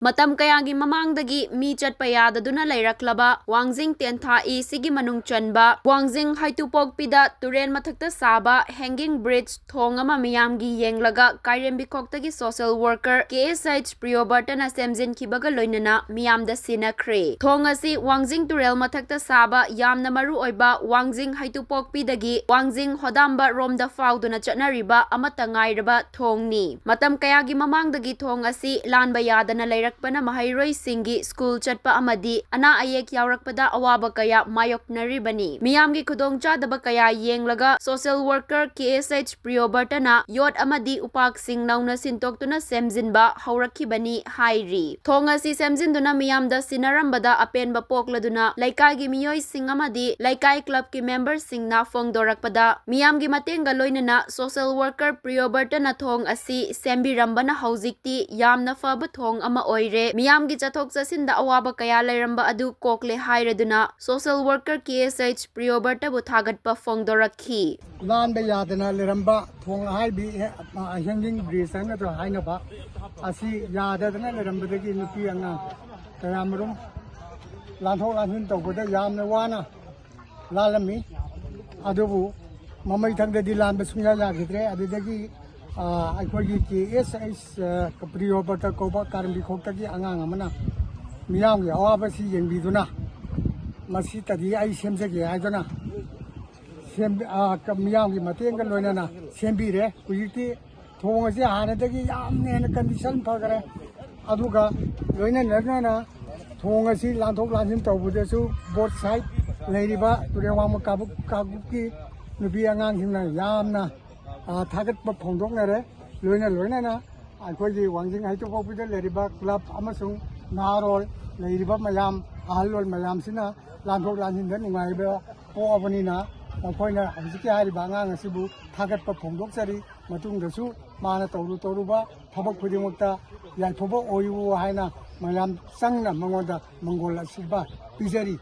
Matam kayagi mamangdagi mi chatpa yadaduna leiraklaba Wangjing Tentha sigi manung chanba Wangjing Haitupokpida Turen mathakta saba hanging bridge Thong ama miyamgi yenglaga Kairembikoktagi social worker KSH Priyobartana semjin kibaga loinana miyamda sinakre Thong asi Wangjing Turel mathakta saba yamna maru oiba Wangjing Haitupokpidagi Wangjing Hodamba romda fauduna chatnariba amata ngairaba Thong ni matam kayagi mamangdagi Thong asi Lanba Yadana Leirambana mahairoi singi school chatpa amadi ana ayek yaurakpada awaba kaya mayoknaribani miyamgi khudongchadaba kaya yenglaga social worker KSH Priyobartana yot amadi upak sing nauna sintoktuna semjinba haurakibani hairi Thong asi semjinduna miyamda sinarambada apenba pokladuna laikai miyoi sing amadi laikai club ki member singna Fongdorakpada miyamgi matenga loinana social worker Priyobartana Thong asi Sembirambana haujikti yamna faba Thong ama oire miyamgi chathok chasinda awaba kaya Leiramba adu kokle hairaduna social worker KSH Priyobarta bu Thagatpa Fongdorakli Lanba Yadana Leiramba Thong haibi hanging bridge na to hainaba asi Yadana Leiramba dagi nupi anga kayamarum lanthok lanhin tawbada yamna wana lalami adubu mamai thangdadi lanba sungya yagidre adudagi अखोगी KSH Priyobarta कोबा कार्मिकोक्तगी आंगांग अमना मियाम की अवाबसी यंगबिदुना मसी तदी आई सेमजगे आइदुना same मियाम की मतेंग लोइनाना सेमबिरे कुजिति थोंगसे हानदगी यामने condition फगरे अदुगा लोइना नरना थोंगसी लांथोक लांजिन तौबुदेसु both side लेरिबा तुरेवाम Kabuki नुबी आंगांग Hina यामना Thagatpa Fongdorakli loina akhoi Wangjing Haitupokpida leiriba club amasung narol leiriba mayam ahalol mayam sina lanthok lanhinda nungaiba poabanina akoina hojiki hariba angang asibu Thagatpa Fongdoksari matungdasu mana toruba thabak khudimokta yaithoba oibu haina mayam sangna mangoda mangol asiba pijari